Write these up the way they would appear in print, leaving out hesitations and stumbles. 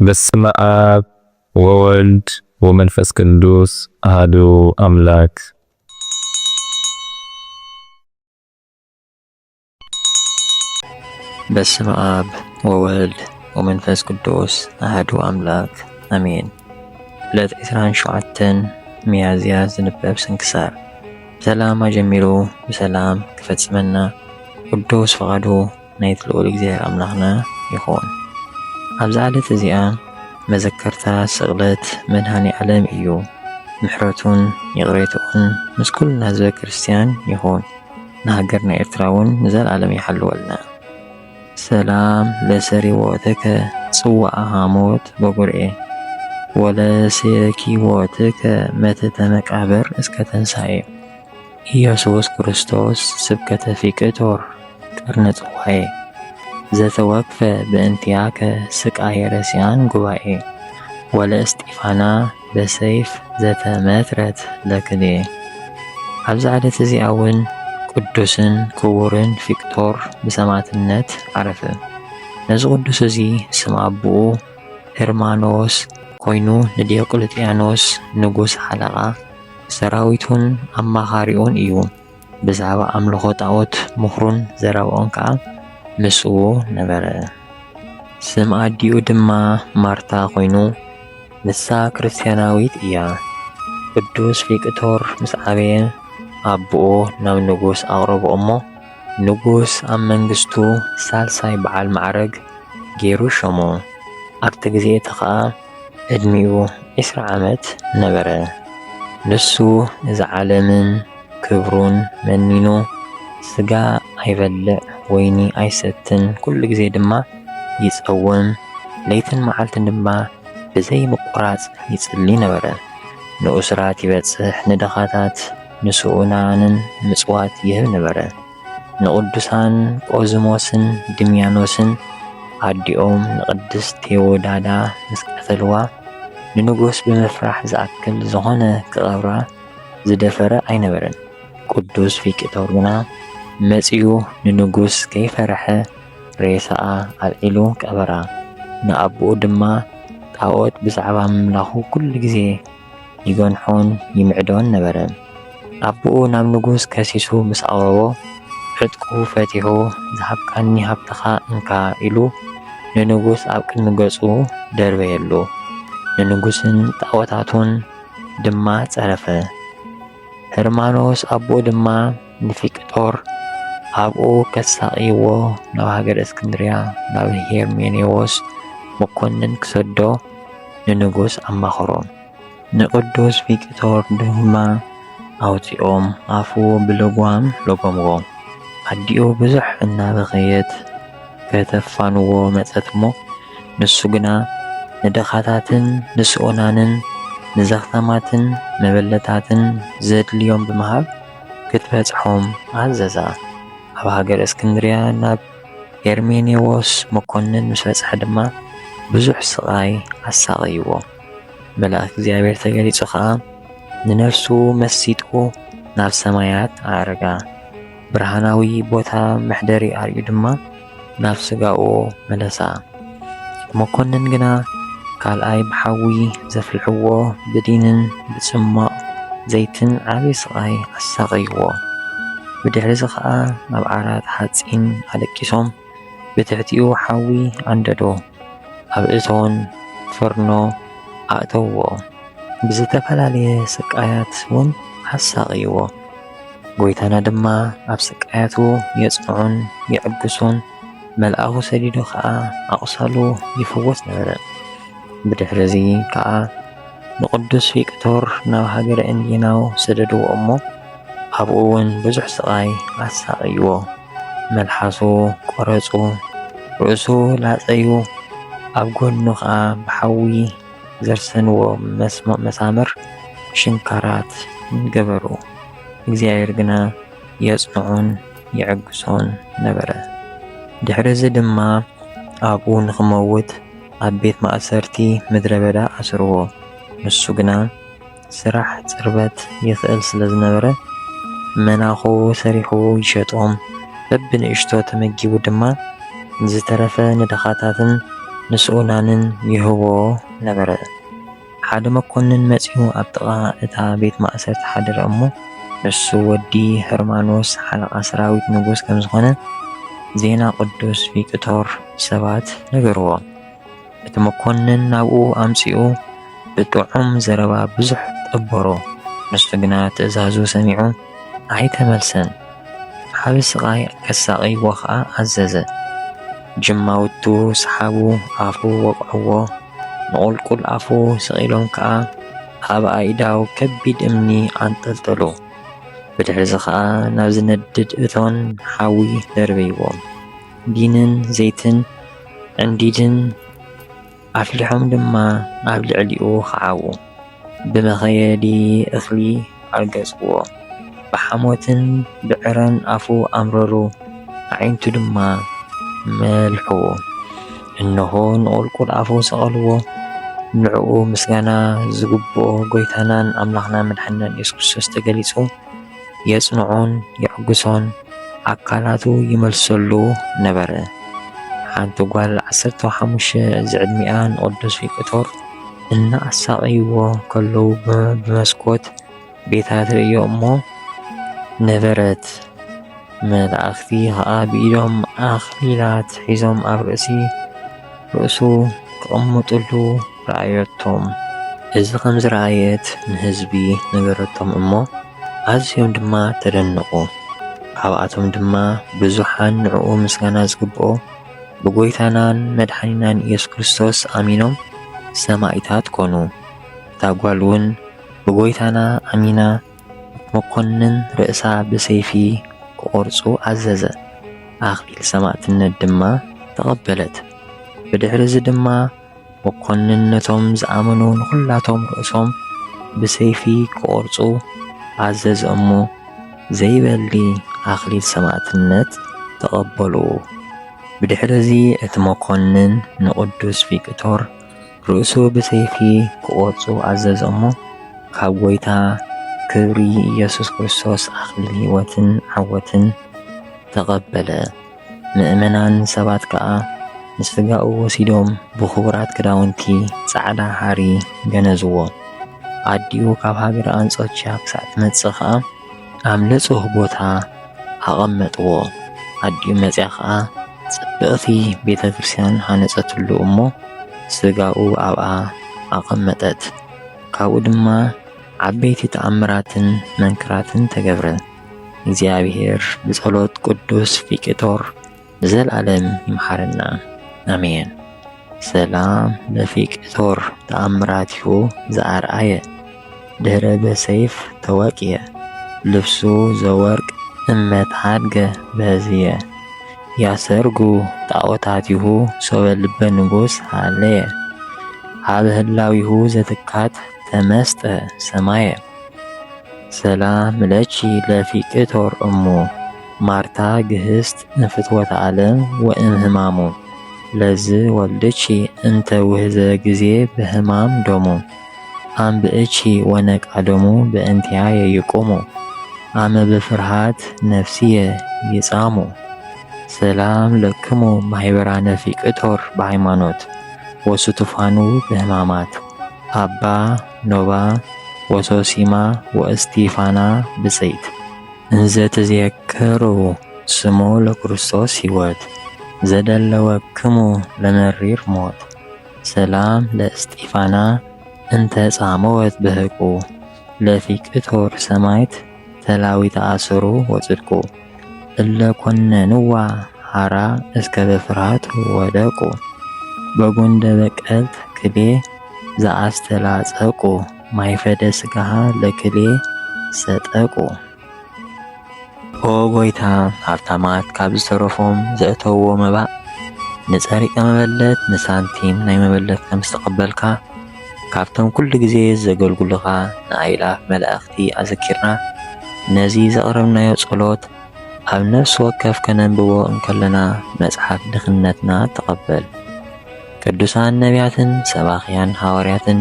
በስመ አብ ወወልድ ወመንፈስ ቅዱስ አሐዱ አምላክ። በስመ አብ ወወልድ ወመንፈስ ቅዱስ አሐዱ አምላክ አሜን። ዕለት 27 ሚያዝያ ዝንበብ ስንክሳር። በሰላም ጀሚሩ በሰላም ክፈጽመና ቅዱስ ፈቃዱ ናይቲ ልዑል እግዚአብሔር አምላኽና ይኹን። ኣብዚ ዕለት እዚኣ መዘከርታ ስቕለት መድኃኔ ዓለም እዩ። ምሕረቱን ይቕሬቱን ምስ ኩልና ህዝበ ክርስቲያን ይኹን። ንሃገርና ኤርትራ እውን ንዘለዓለም ይሓልወልና። ሰላም ለሰሪዎትከ ጽዋዓ ሐሞት በጉርኤ ወለሰኪዎትከ መትተ መቃብር እስከ ተንሣኤ። ኢየሱስ ክርስቶስ ስብከተ ፊቅቶር ቅርነ ጽዋኤ ዘተወክፈ በእንቲአከ ስቃየ ረሲያን ጉባኤ ወለእስጢፋና በሰይፍ ዘተመትረት ለክልኤ። ኣብዚ ዕለት እዚኣ እውን ቅዱስን ክቡርን ፊቅቶር ብሰማዕትነት ዓረፈ። ነዚ ቅዱስ እዚ ስም አቡኡ ሄርማኖስ ኮይኑ ንዲዮቅልጥያኖስ ንጉስ ሓለቓ ሰራዊቱን ኣማኻሪኡን እዩ። ብዛዕባ ኣምልኾ ጣዖት ምኽሩን ዘረብኦን ከዓ ምስኡ ነበረ። ስም ኣዲኡ ድማ ማርታ ኮይኑ ንሳ ክርስቲያናዊት እያ። ቅዱስ ፊቅቶር ምስ ዓበየ አቡኡ ናብ ንጉስ ኣቕረቦ እሞ ንጉስ ኣብ መንግስቱ ሳልሳይ በዓል ማዕረግ ገይሩ ሾሞ። ኣብቲ ግዜ እቲ ከዓ ዕድሚኡ 20 ዓመት ነበረ። ንሱ እዚ ዓለምን ክብሩን መኒኑ ስጋ ኣይበልዕ ወይኒ ኣይሰትን፣ ኩሉ ግዜ ድማ ይጸውም፣ ለይትን መዓልትን ድማ ብዘይ ምቁራጽ ይጽሊ ነበረ። ንኡስራት ይበጽሕ፣ ንደኻታት ንስኡናንን ምጽዋት ይህብ ነበረ። ንቅዱሳን ቆዝሞስን ድምያኖስን ኣዲኦም ንቅድስት ቴዎዳዳ ምስ ቀተልዋ ንንጉስ ብምፍራሕ ዝኣክል ዝኾነ ክቐብራ ዝደፈረ ኣይነበረን። ቅዱስ ፊቅቶር ግና መጺኡ ንንጉስ ከይፈርሐ ሬሳኣ ኣልዒሉ ቀበራ። ንኣቡኡ ድማ ጣዖት ብዛዕባ ምምላኹ ኩሉ ግዜ ይገንሖን ይምዕዶን ነበረ። ኣቡኡ ናብ ንጉስ ከሲሱ ምስ ኣቕረቦ ዕጥቁ ፈቲሑ ዝሃብካኒ ሃብትኻ እንካ ኢሉ ንንጉስ ኣብ ቅድሚ ገጹ ደርበየሉ። ንንጉስን ጣዖታቱን ድማ ጸረፈ። ሄርማኖስ ኣቡኡ ድማ ንፊቅቶር ኣብኡ ከሳቒይዎ ናብ ሃገር እስክንድርያ ናብ ሄርሜኔዎስ መኮንን ክሰዶ ንንጉስ ኣማኽሮ። ንቅዱስ ፊቅቶር ድማ ኣውፂኦም ኣፉ ብልጓም ለጎምዎ። ኣዲኡ ብዙሕ እናበኸየት ከተፋንዎ መጸት እሞ ንሱ ግና ንደኻታትን ንስኡናንን ንዘኽተማትን መበለታትን ዘድልዮም ብምሃብ ክትበጽሖም ኣዘዛ። ኣብ ሃገር እስክንድርያ ናብ ሄርሜኔዎስ መኮንን ምስ በጽሐ ድማ ብዙሕ ስቓይ ኣሳቐይዎ። መልአክ እግዚአብሔር ተገሊጹ ከዓ ንነፍሱ መሲጡ ናብ ሰማያት ኣዕረጋ። ብርሃናዊ ቦታ መሕደሪ ኣርዩ ድማ ናብ ስጋኡ መለሳ። መኮንን ግና ካልኣይ ብሓዊ ዘፍልሕዎ ብዲንን ብጽማቕ ዘይትን ዓብዪ ስቓይ ኣሳቐይዎ። ብድሕሪዚ ከዓ ኣብ ዓራት ሓጺን ኣደቂሶም ብትሕቲኡ ሓዊ ኣንደዶ፣ ኣብ እቶን ፍርኖ ኣእተውዎ። ብዝተፈላለየ ስቃያት እውን ኣሳቐይዎ። ጎይታና ድማ ኣብ ስቃያቱ የጽንዑን የዕግሱን፣ መልኣኹ ሰዲዱ ከዓ ኣቕሳሉ ይፍወስ ነበረ። ብድሕሪዚ ከዓ ንቅዱስ ፊቅቶር ናብ ሃገረ እንዲናው ሰደድዎ እሞ ኣብኡ እውን ብዙሕ ስቓይ ኣሳቐይዎ። መልሓሱ ቆረጹ፣ ርእሱ ላጸዩ፣ ኣብ ጎኑ ከዓ ብሓዊ ዘርሰንዎ መሳምር ሽንካራት ገበሩ። እግዚአብሔር ግና የጽንዑን የዕግሶን ነበረ። ድሕሪዚ ድማ ኣብኡ ንኽመውት ኣብ ቤት ማእሰርቲ ምድረ በዳ ኣስርዎ። ንሱ ግና ስራሕ ጽርበት ይኽእል ስለ ዝነበረ መናኹ ሰሪሑ ይሸጦም። በብንእሽቶ ተመጊቡ ድማ ዝተረፈ ንደኻታትን ንስኡናንን ይህቦ ነበረ። ሓደ መኮንን መጺኡ ኣብ ጥቓ እታ ቤት ማእሰርቲ ሓደረ እሞ ንሱ ወዲ ሄርማኖስ ሓለቓ ሰራዊት ንጉስ ከም ዝኾነ ዜና ቅዱስ ቪክቶር ሰባት ነገርዎ። እቲ መኮንን ናብኡ ኣምጺኡ ብጥዑም ዘረባ ብዙሕ ጠበሮ። ንሱ ግና ትእዛዙ ሰሚዑ ኣይተመልሰን። ዓብ ስቓይ ከሳቒይዎ ኸዓ ኣዘዘ። ጅማውቱ ሰሓቡ ኣፉ ወቕዕዎ። ንቑልቁል ኣፉ ስቒሎም ከዓ ኣብ ኣኢዳው ከቢድ እምኒ ኣንጠልጠሉ። ብድሕሪዚ ከዓ ናብ ዝነድድ እቶን ሓዊ ደርበይዎም። ዲንን ዘይትን ዕንዲድን ኣፍሊሖም ድማ ኣብ ልዕሊኡ ኸዓቡ። ብመኸየዲ እኽሊ ኣርገጽዎ። ብሓሞትን ብዕረን ኣፉ ኣምረሩ። ኣዒንቱ ድማ መልሕዎ። እነሆ ንቑልቁል ኣፉ ሰቐልዎ። ንዕኡ ምስጋና ዝግብኦ ጐይታናን ኣምላኽና መድሓኒና ኢየሱስ ክርስቶስ ተገሊጹ የጽንዖን የዕግሶን ኣካላቱ ይመልሰሉ ነበረ። ሓንቲ ጓል 15 ዝዕድሚኣ ንቅዱስ ቪክቶር እናኣሳቐይዎ ከለዉ ብመስኮት ቤታ ትርእዮ እሞ ነበረት። መላእኽቲ ከዓ ብኢዶም ኣኽሊላት ሒዞም ኣብ ርእሱ ክቕምጡሉ ረኣየቶም። እዚ ከም ዝረኣየት ንህዝቢ ነገረቶም እሞ ኣዝዮም ድማ ተደነቑ። ካብኣቶም ድማ ብዙሓን ንዕኡ ምስጋና ዝግብኦ ብጐይታናን መድሓኒናን ኢየሱስ ክርስቶስ ኣሚኖም ሰማዕታት ኮኑ። እታ ጓል እውን ብጐይታና ኣሚና መኮንን ርእሳ ብሰይፊ ክቖርጹ ኣዘዘ። ኣኽሊል ሰማዕትነት ድማ ተቐበለት። ብድሕሪዚ ድማ መኮንን ነቶም ዝኣመኑ ንኹላቶም ርእሶም ብሰይፊ ክቖርጹ ኣዘዘ እሞ ዘይበሊ ኣኽሊል ሰማዕትነት ተቐበሉ። ብድሕሪዚ እቲ መኮንን ንቅዱስ ቪክቶር ርእሱ ብሰይፊ ክቖርጹ ኣዘዘ እሞ ካብ ጐይታ ክብሪ ኢየሱስ ክርስቶስ ኣኽሊል ሕይወትን ዓወትን ተቐበለ። ምእመናን ሰባት ከዓ ንስጋኡ ወሲዶም ብኽቡራት ክዳውንቲ ጻዕዳ ሃሪ ገነዝዎ። ኣዲኡ ካብ ሃገረ አንጾኪያ ክሳብ ትመጽእ ከዓ ኣብ ንጹህ ቦታ ኣቐመጥዎ። ኣዲኡ መጺኣ ከዓ ጽብቕቲ ቤተ ክርስቲያን ሃነጸትሉ እሞ ስጋኡ ኣብኣ ኣቐመጠት። ካብኡ ድማ ዓበይቲ ተኣምራትን መንክራትን ተገብረ። እግዚአብሔር ብጸሎት ቅዱስ ቪክቶር ዘለዓለም ይምሓረና ኣሜን። ሰላም ለቪክቶር ተኣምራቲሁ ዘኣርአየ ድህረ በሰይፍ ተወቅየ ልብሱ ዘወርቅ እመትሓድገ በዝየ ያሰርጉ ጣዖታቲሁ ሶበ ልበ ንጉስ ሃለየ ኣብ ህላዊሁ ዘትካት ተመስጠ ሰማየ ሰላም ለቺ ለቪክቶር እሙ ማርታ ግህስት እንፍትወተ ዓለም ወእምህማሙ ለዝ ወልድቺ እንተ ውህዘ ጊዜ በህማም ዶሙ ኣንብእቺ ወነቃዶሙ በእንቲያየ ይቁሙ ኣመ በፍርሃት ነፍስየ ይጻሙ ሰላም ለክሙ ማኅበራነ ቪክቶር በሃይማኖት ወስቱፋኑ በህማማት አባ ኖባ ወሶሲማ ወእስቲፋና ብጽይት እንዘ ትዝየከሩ ስሙ ለክርስቶስ ሕይወት ዘደለወክሙ ለመሪር ሞት ሰላም ለእስጢፋና እንተ ጻመወት በህቁ ለቪክቶር ሰማይት ተላዊተ አስሩ ወጽድቁ እለ ኮነንዋ ሃራ እስከ በፍርሃት ወደቁ በጎንደ በቀልት ክሌ ዘአስተላጸቁ ማይፈደ ስጋሃ ለክሌ ሰጠቁ። ኦ ጐይታ ሃብታማት ካብ ዝተረፎም ዘእተውዎ መባእ ንጸሪቀ መበለት ንሳንቲም ናይ መበለት ከም ዝተቐበልካ ካብቶም ኩሉ ግዜ ዘገልግሉኻ ንኣይላፍ መላእኽቲ ኣዘኪርና ነዚ ዘቕረብናዮ ጸሎት ኣብ ነፍሲ ወከፍ ከነንብቦ እንከለና መጽሓፍ ድኽነትና ተቐበል። ቅዱሳን ነቢያትን ሰባኽያን ሐዋርያትን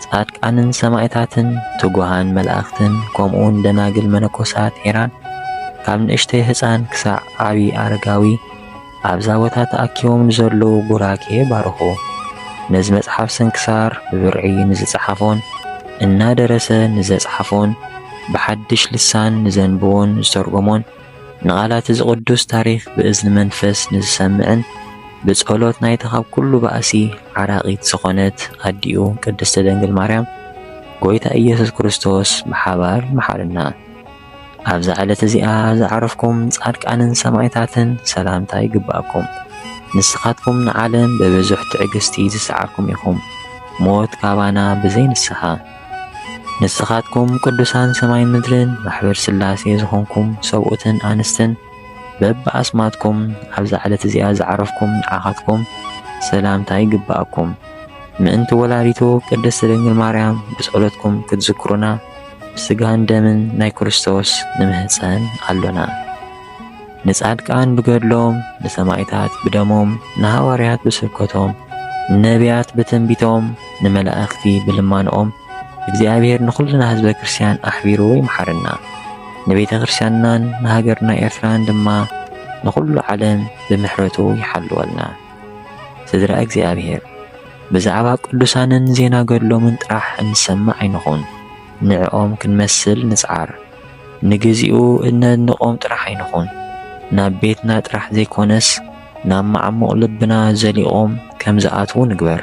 ጻድቃንን ሰማዕታትን ትጉሃን መላእኽትን ከምኡውን ደናግል መነኮሳት ሄራን ካብ ንእሽተይ ህፃን ክሳብ ዓብዪ ኣረጋዊ ኣብዛ ቦታ ተኣኪቦም ንዘለዉ ቡራኬ ባርኹ። ነዚ መጽሓፍ ስንክሳር ብብርዒ ንዝጸሓፎን እናደረሰ ንዘጸሓፎን ብሓድሽ ልሳን ንዘንብቦን ዝተርጎሞን ንቓላት እዚ ቅዱስ ታሪኽ ብእዝኒ መንፈስ ንዝሰምዕን ብጸሎት ናይታ ካብ ኩሉ ባእሲ ዓራቒት ዝኾነት ኣዲኡ ቅድስቲ ድንግል ማርያም ጎይታ ኢየሱስ ክርስቶስ ብሓባር ይመሓረና። ኣብዛ ዕለት እዚኣ ዝዓረፍኩም ጻድቃንን ሰማዕታትን ሰላምታ ይግባአኩም። ንስኻትኩም ንዓለም ብብዙሕ ትዕግስቲ ዝሰዓርኩም ኢኹም ሞት ካባና ብዘይ ንስሓ። ንስኻትኩም ቅዱሳን ሰማይን ምድርን ማሕበር ሥላሴ ዝኾንኩም ሰብኡትን ኣንስትን በብኣስማትኩም ኣብዛ ዕለት እዚኣ ዝዓረፍኩም ንዓኻትኩም ሰላምታ ይግባአኩም። ምእንቲ ወላዲቱ ቅድስቲ ድንግል ማርያም ብጸሎትኩም ክትዝክሩና ብስጋን ደምን ናይ ክርስቶስ ንምህፀን ኣሎና። ንጻድቃን ብገድሎም፣ ንሰማዕታት ብደሞም፣ ንሃዋርያት ብስብከቶም፣ ንነቢያት ብትንቢቶም፣ ንመላእኽቲ ብልማኖኦም እግዚአብሔር ንኹልና ህዝበ ክርስቲያን ኣሕቢሩ ይመሓረና። ንቤተ ክርስቲያንናን ንሃገርና ኤርትራን ድማ ንኹሉ ዓለም ብምሕረቱ ይሓልወልና። ስድራ እግዚአብሔር ብዛዕባ ቅዱሳንን ዜና ገድሎምን ጥራሕ እንሰምዕ ኣይንኹን። ንዕኦም ክንመስል ንጽዓር። ንግዚኡ እነድንቖም ጥራሕ ኣይንኹን። ናብ ቤትና ጥራሕ ዘይኮነስ ናብ ማዕሙቕ ልብና ዘሊቖም ከም ዝኣትዉ ንግበር።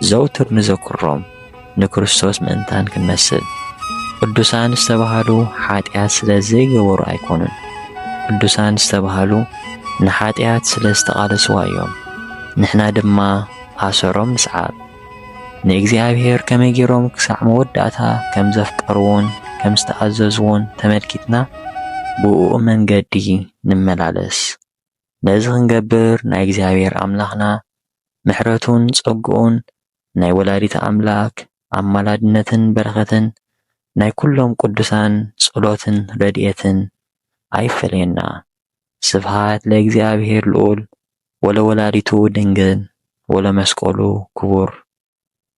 ዘውትር ንዘክሮም ንክርስቶስ ምእንታን ክንመስል። ቅዱሳን ዝተባሃሉ ኃጢአት ስለ ዘይገበሩ ኣይኮኑን። ቅዱሳን ዝተባሃሉ ንኃጢአት ስለ ዝተቓለስዋ እዮም። ንሕና ድማ ኣሰሮም ንስዓብ። ንእግዚአብሔር ከመይ ገይሮም ክሳዕ መወዳእታ ከም ዘፍቀርዎን ከም ዝተኣዘዝዎን ተመልኪትና ብኡኡ መንገዲ ንመላለስ። ነዚ ክንገብር ናይ እግዚአብሔር ኣምላኽና ምሕረቱን ጸጉኡን ናይ ወላዲተ ኣምላክ ኣማላድነትን በረኸትን ናይ ኩሎም ቅዱሳን ጸሎትን ረድኤትን ኣይፈለየና። ስብሃት ለእግዚአብሔር ልዑል ወለወላዲቱ ድንግል ወለመስቀሉ ክቡር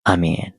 አሜን።